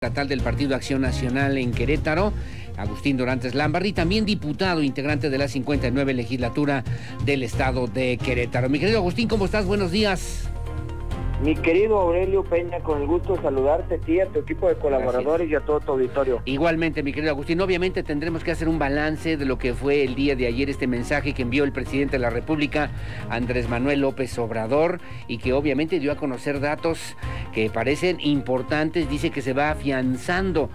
Estatal del Partido Acción Nacional en Querétaro, Agustín Dorantes Lambardi, también diputado integrante de la 59 legislatura del estado de Querétaro. Mi querido Agustín, ¿cómo estás? Buenos días. Mi querido Aurelio Peña, con el gusto de saludarte a ti, a tu equipo de colaboradores. Gracias. Y a todo tu auditorio. Igualmente, mi querido Agustín, obviamente tendremos que hacer un balance de lo que fue el día de ayer, este mensaje que envió el presidente de la República, Andrés Manuel López Obrador, y que obviamente dio a conocer datos que parecen importantes. Dice que se va afianzando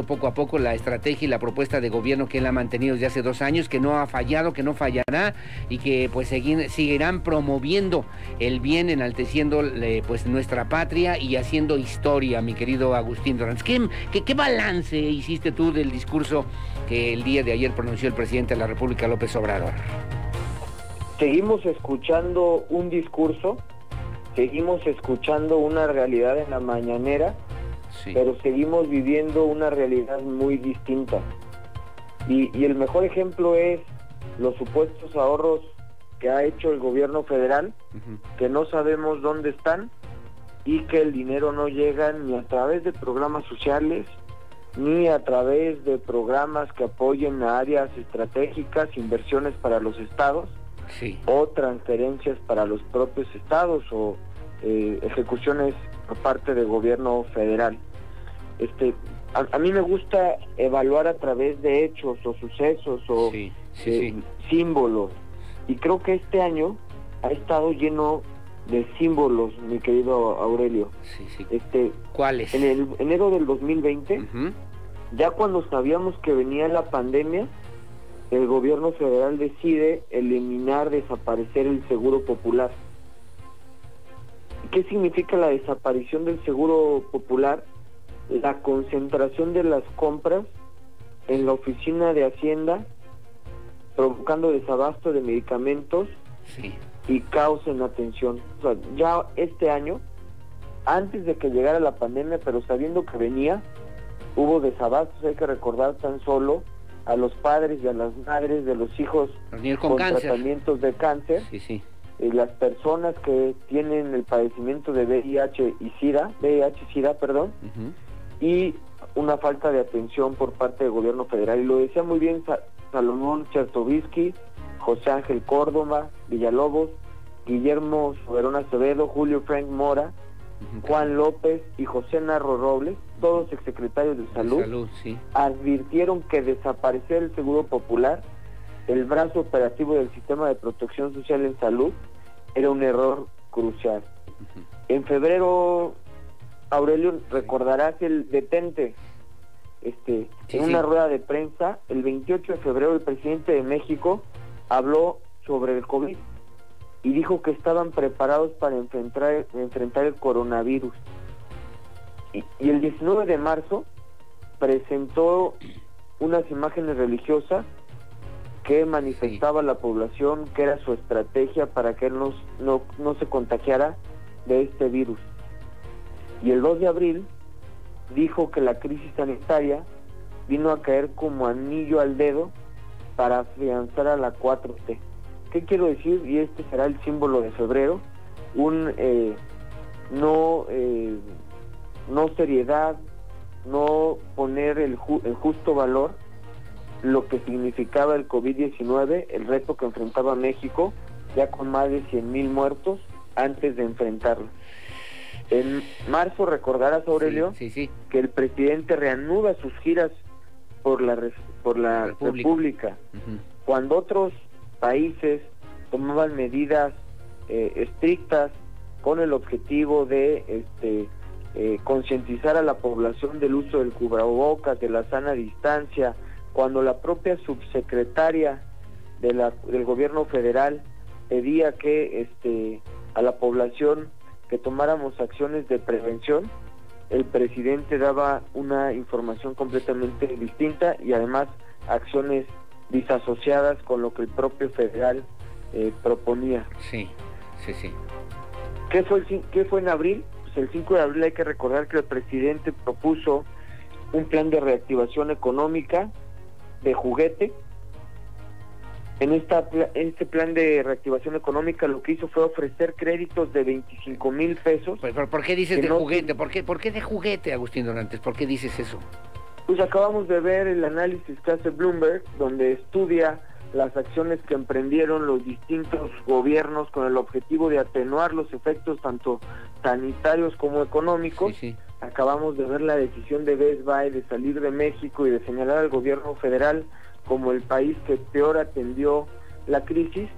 poco a poco la estrategia y la propuesta de gobierno que él ha mantenido desde hace 2 años, que no ha fallado, que no fallará, y que pues seguirán promoviendo el bien, enalteciendo pues nuestra patria y haciendo historia, mi querido Agustín Dorantes. ¿Qué balance hiciste tú del discurso que el día de ayer pronunció el presidente de la República, López Obrador? Seguimos escuchando un discurso, seguimos escuchando una realidad en la mañanera, sí, pero seguimos viviendo una realidad muy distinta. Y el mejor ejemplo es los supuestos ahorros que ha hecho el gobierno federal, que no sabemos dónde están y que el dinero no llega ni a través de programas sociales, ni a través de programas que apoyen a áreas estratégicas, inversiones para los estados, sí, o transferencias para los propios estados, o ejecuciones por parte del gobierno federal. A mí me gusta evaluar a través de hechos o sucesos o símbolos. Y creo que este año ha estado lleno de símbolos, mi querido Aurelio. Sí. ¿Cuáles? En el enero del 2020, ya cuando sabíamos que venía la pandemia, el gobierno federal decide desaparecer el Seguro Popular. ¿Qué significa la desaparición del Seguro Popular? La concentración de las compras en la oficina de Hacienda, provocando desabasto de medicamentos, sí, y caos en la atención. O sea, ya este año, antes de que llegara la pandemia, pero sabiendo que venía, hubo desabastos. Hay que recordar tan solo a los padres y a las madres de los hijos con tratamientos de cáncer, las personas que tienen el padecimiento de VIH y SIDA, y una falta de atención por parte del gobierno federal. Y lo decía muy bien Salomón Chertovisky, José Ángel Córdoba Villalobos, Guillermo Soberón Acevedo, Julio Frank Mora, Juan López y José Narro Robles, todos exsecretarios de Salud, sí, advirtieron que desaparecer el Seguro Popular, el brazo operativo del sistema de protección social en salud, era un error crucial. En febrero, Aurelio, recordarás el detente. En una rueda de prensa, el 28 de febrero, el presidente de México habló sobre el COVID y dijo que estaban preparados para enfrentar el coronavirus. Y el 19 de marzo presentó unas imágenes religiosas que manifestaba a la población que era su estrategia para que él no se contagiara de este virus. Y el 2 de abril dijo que la crisis sanitaria vino a caer como anillo al dedo para afianzar a la 4T. ¿Qué quiero decir? Y este será el símbolo de febrero, no seriedad, no poner el justo valor, lo que significaba el COVID-19, el reto que enfrentaba México, ya con más de 100,000 muertos antes de enfrentarlo. En marzo recordarás, Aurelio, que el presidente reanuda sus giras por la República. Cuando otros países tomaban medidas estrictas con el objetivo de concientizar a la población del uso del cubrebocas, de la sana distancia, cuando la propia subsecretaria del gobierno federal pedía que a la población que tomáramos acciones de prevención, el presidente daba una información completamente distinta y además acciones disasociadas con lo que el propio federal proponía. ¿Qué fue en abril? Pues el 5 de abril hay que recordar que el presidente propuso un plan de reactivación económica de juguete En este plan de reactivación económica lo que hizo fue ofrecer créditos de 25,000 pesos. ¿Por qué dices de juguete? ¿Por qué de juguete, Agustín Dorantes? ¿Por qué dices eso? Pues acabamos de ver el análisis que hace Bloomberg, donde estudia las acciones que emprendieron los distintos gobiernos con el objetivo de atenuar los efectos tanto sanitarios como económicos. Sí. Acabamos de ver la decisión de Best Buy de salir de México y de señalar al gobierno federal como el país que peor atendió la crisis,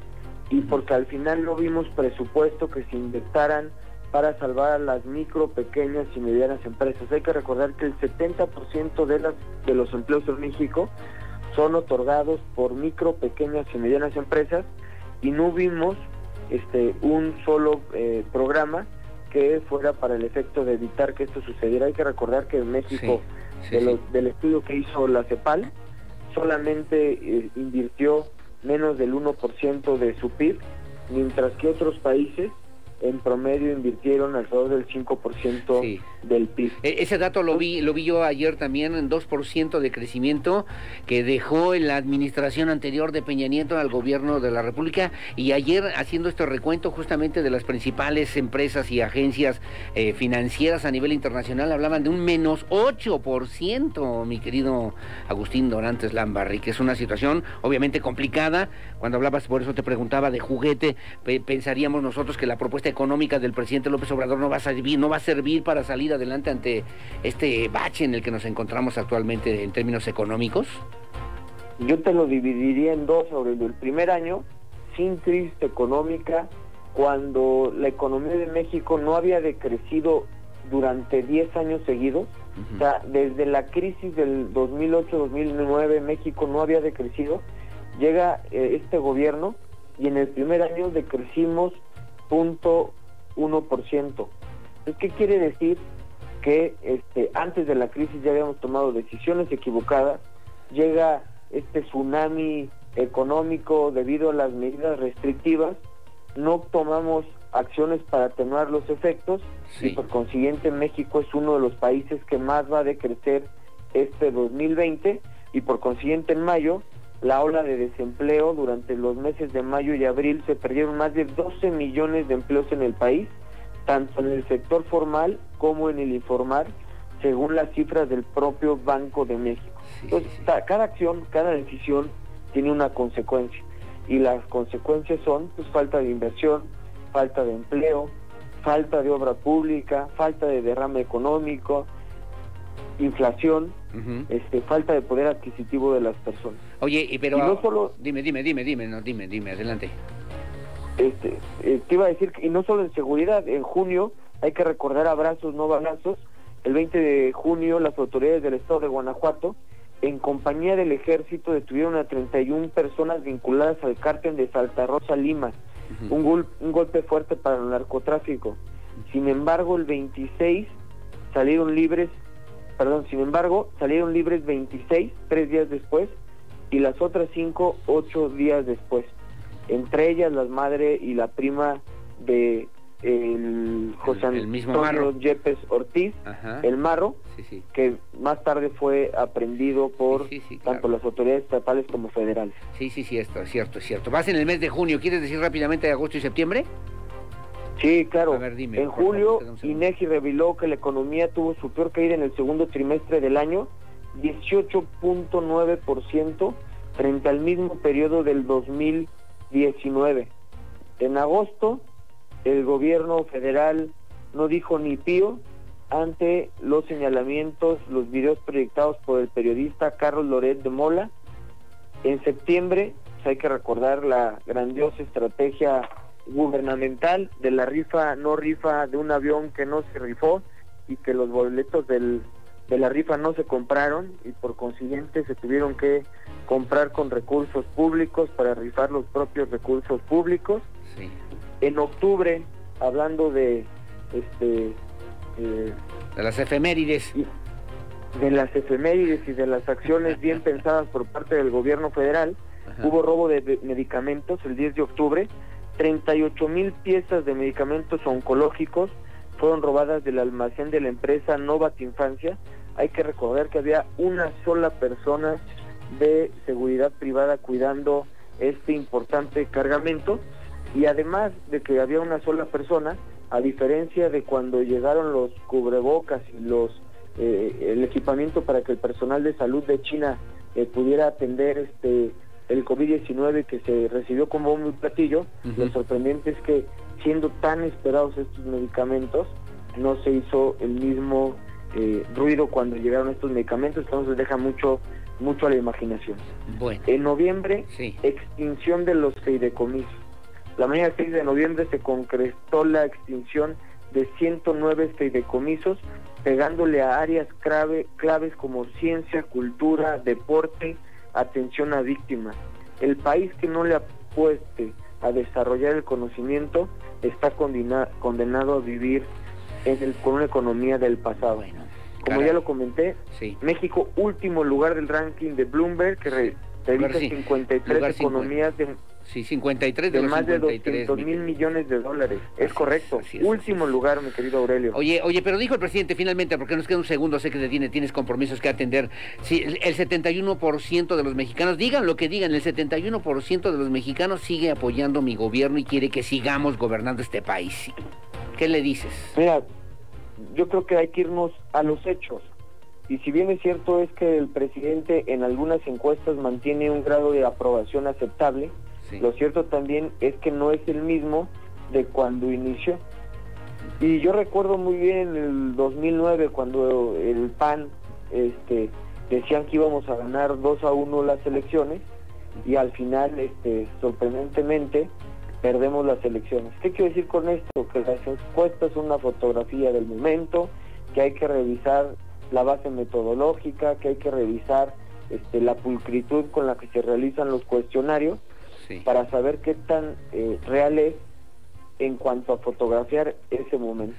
y porque al final no vimos presupuesto que se inyectaran para salvar a las micro, pequeñas y medianas empresas. Hay que recordar que el 70% de los empleos en México son otorgados por micro, pequeñas y medianas empresas, y no vimos un solo programa que fuera para el efecto de evitar que esto sucediera. Hay que recordar que en México, del estudio que hizo la CEPAL, solamente invirtió menos del 1% de su PIB, mientras que otros países en promedio invirtieron alrededor del 5% del PIB. Ese dato lo vi yo ayer también, en 2% de crecimiento que dejó en la administración anterior de Peña Nieto al gobierno de la República, y ayer haciendo este recuento justamente de las principales empresas y agencias financieras a nivel internacional hablaban de un menos 8%, mi querido Agustín Dorantes Lambarri, que es una situación obviamente complicada. Cuando hablabas, por eso te preguntaba de juguete, pensaríamos nosotros que la propuesta económica del presidente López Obrador no va a servir para salir adelante ante este bache en el que nos encontramos actualmente en términos económicos. Yo te lo dividiría en dos. Sobre el primer año, sin crisis económica, cuando la economía de México no había decrecido durante 10 años seguidos. O sea, desde la crisis del 2008-2009 México no había decrecido. Llega este gobierno y en el primer año decrecimos 0.1%. ¿Qué quiere decir? Que antes de la crisis ya habíamos tomado decisiones equivocadas. Llega este tsunami económico debido a las medidas restrictivas, no tomamos acciones para atenuar los efectos, y por consiguiente México es uno de los países que más va a decrecer este 2020, y por consiguiente en mayo la ola de desempleo. Durante los meses de mayo y abril se perdieron más de 12 millones de empleos en el país, tanto en el sector formal como en el informal, según las cifras del propio Banco de México. Entonces, cada acción, cada decisión tiene una consecuencia, y las consecuencias son falta de inversión, falta de empleo, falta de obra pública, falta de derrame económico, inflación, falta de poder adquisitivo de las personas. Oye, pero y no solo, dime, adelante. Te iba a decir que, y no solo en seguridad, en junio hay que recordar abrazos, no balazos. El 20 de junio las autoridades del estado de Guanajuato, en compañía del ejército, detuvieron a 31 personas vinculadas al cártel de Santa Rosa Lima, un golpe fuerte para el narcotráfico. Sin embargo, salieron libres 26, 3 días después, y las otras 5, 8 días después. Entre ellas la madre y la prima de José Antonio Yepes Ortiz, el Marro, que más tarde fue aprendido por tanto las autoridades estatales como federales. Sí, esto es cierto. Vas en el mes de junio, ¿quieres decir rápidamente agosto y septiembre? Sí, claro. A ver, dime, en julio, INEGI reveló que la economía tuvo su peor caída en el segundo trimestre del año, 18.9% frente al mismo periodo del 2019. En agosto, el gobierno federal no dijo ni pío ante los señalamientos, los videos proyectados por el periodista Carlos Loret de Mola. En septiembre, hay que recordar la grandiosa estrategia gubernamental de la no rifa de un avión que no se rifó, y que los boletos de la rifa no se compraron, y por consiguiente se tuvieron que comprar con recursos públicos para rifar los propios recursos públicos. En octubre, hablando de las efemérides, de las efemérides y de las acciones bien pensadas por parte del gobierno federal, hubo robo de medicamentos el 10 de octubre. 38,000 piezas de medicamentos oncológicos fueron robadas del almacén de la empresa Novat Infancia. Hay que recordar que había una sola persona de seguridad privada cuidando este importante cargamento, y además de que había una sola persona, a diferencia de cuando llegaron los cubrebocas y el equipamiento para que el personal de salud de China pudiera atender el COVID-19 que se recibió como un platillo. Lo sorprendente es que, siendo tan esperados estos medicamentos, no se hizo el mismo ruido cuando llegaron estos medicamentos. Entonces deja mucho a la imaginación. Bueno. En noviembre, extinción de los fideicomisos. La mañana del 6 de noviembre se concretó la extinción de 109 fideicomisos, pegándole a áreas claves como ciencia, cultura, deporte, atención a víctimas. El país que no le apueste a desarrollar el conocimiento está condenado a vivir con una economía del pasado. Bueno, como ya lo comenté, México último lugar del ranking de Bloomberg, que revisa 53 economías de 53 de más de 200,000 millones de dólares. Es correcto. Último lugar, mi querido Aurelio. Oye, pero dijo el presidente finalmente, porque nos queda un segundo, sé que tienes compromisos que atender. Sí, el 71% de los mexicanos, digan lo que digan, el 71% de los mexicanos sigue apoyando mi gobierno y quiere que sigamos gobernando este país. ¿Qué le dices? Mira, yo creo que hay que irnos a los hechos. Y si bien es cierto es que el presidente en algunas encuestas mantiene un grado de aprobación aceptable, lo cierto también es que no es el mismo de cuando inició. Y yo recuerdo muy bien el 2009, cuando el PAN decían que íbamos a ganar 2-1 las elecciones, y al final sorprendentemente perdemos las elecciones. ¿Qué quiero decir con esto? Que las encuestas son una fotografía del momento, que hay que revisar la base metodológica, que hay que revisar la pulcritud con la que se realizan los cuestionarios, para saber qué tan real es en cuanto a fotografiar ese momento.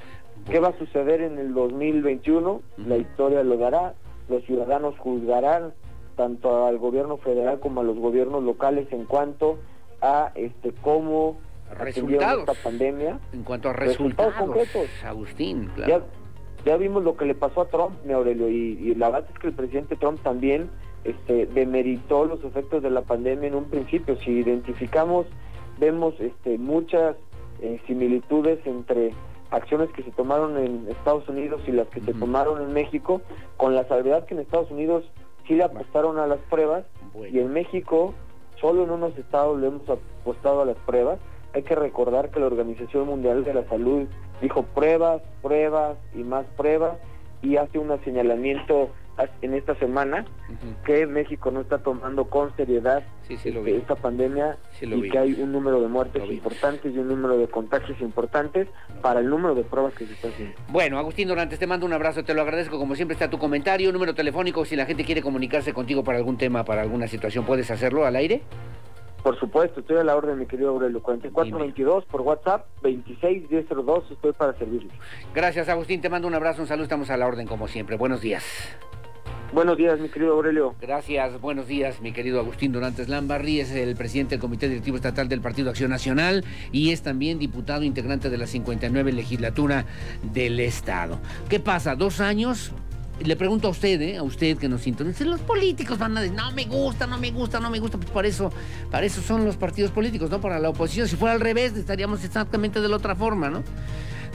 ¿Qué va a suceder en el 2021? La historia lo dará, los ciudadanos juzgarán tanto al gobierno federal como a los gobiernos locales en cuanto a cómo resultados esta pandemia. En cuanto a resultados concretos. Agustín, claro. Ya vimos lo que le pasó a Trump, mi Aurelio, y la verdad es que el presidente Trump también demeritó los efectos de la pandemia en un principio. Si identificamos, vemos muchas similitudes entre acciones que se tomaron en Estados Unidos y las que se tomaron en México, con la salvedad que en Estados Unidos sí le apostaron a las pruebas, y en México solo en unos estados le hemos apostado a las pruebas. Hay que recordar que la Organización Mundial de la Salud dijo pruebas y más pruebas, y hace un señalamiento en esta semana que México no está tomando con seriedad esta pandemia, y que hay un número de muertes importantes y un número de contagios importantes para el número de pruebas que se está haciendo. Bueno, Agustín Dorantes, te mando un abrazo, te lo agradezco, como siempre está tu comentario, número telefónico, si la gente quiere comunicarse contigo para algún tema, para alguna situación, ¿puedes hacerlo al aire? Por supuesto, estoy a la orden, mi querido Aurelio. 4422 por WhatsApp, 261002, estoy para servirle. Gracias, Agustín, te mando un abrazo, un saludo, estamos a la orden como siempre. Buenos días. Buenos días, mi querido Aurelio. Gracias, buenos días, mi querido Agustín Dorantes Lambarri, es el presidente del Comité Directivo Estatal del Partido Acción Nacional y es también diputado integrante de la 59 legislatura del Estado. ¿Qué pasa? 2 años. Le pregunto a usted que nos sintoniza, los políticos van a decir, no me gusta, pues para eso son los partidos políticos, ¿no? Para la oposición. Si fuera al revés, estaríamos exactamente de la otra forma, ¿no?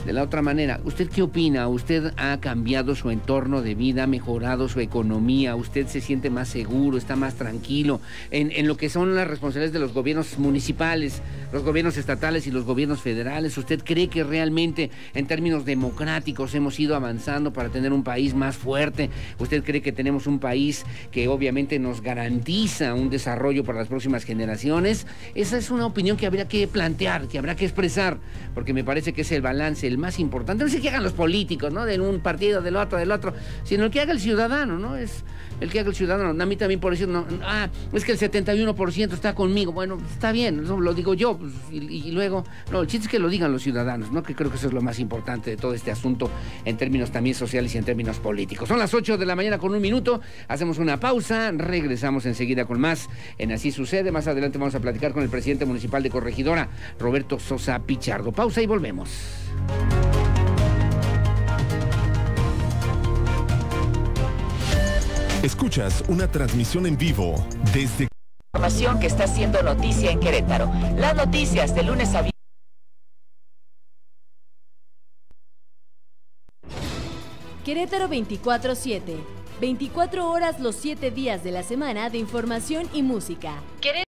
De la otra manera. ¿Usted qué opina? ¿Usted ha cambiado su entorno de vida, ha mejorado su economía? ¿Usted se siente más seguro, está más tranquilo en lo que son las responsabilidades de los gobiernos municipales, los gobiernos estatales y los gobiernos federales? ¿Usted cree que realmente en términos democráticos hemos ido avanzando para tener un país más fuerte? ¿Usted cree que tenemos un país que obviamente nos garantiza un desarrollo para las próximas generaciones? Esa es una opinión que habría que plantear, que habrá que expresar, porque me parece que es el balance el más importante. No es el que hagan los políticos, ¿no? De un partido, del otro, sino el que haga el ciudadano, ¿no? Es el que haga el ciudadano. A mí también por decir, no, es que el 71% está conmigo. Bueno, está bien, eso lo digo yo, pues, y luego, no, el chiste es que lo digan los ciudadanos, ¿no? Que creo que eso es lo más importante de todo este asunto en términos también sociales y en términos políticos. Son las 8 de la mañana con 1 minuto, hacemos una pausa, regresamos enseguida con más en Así Sucede. Más adelante vamos a platicar con el presidente municipal de Corregidora, Roberto Sosa Pichardo. Pausa y volvemos. Escuchas una transmisión en vivo desde información que está haciendo noticia en Querétaro. Las noticias de lunes a viernes. Querétaro 24/7. 24 horas los 7 días de la semana de información y música.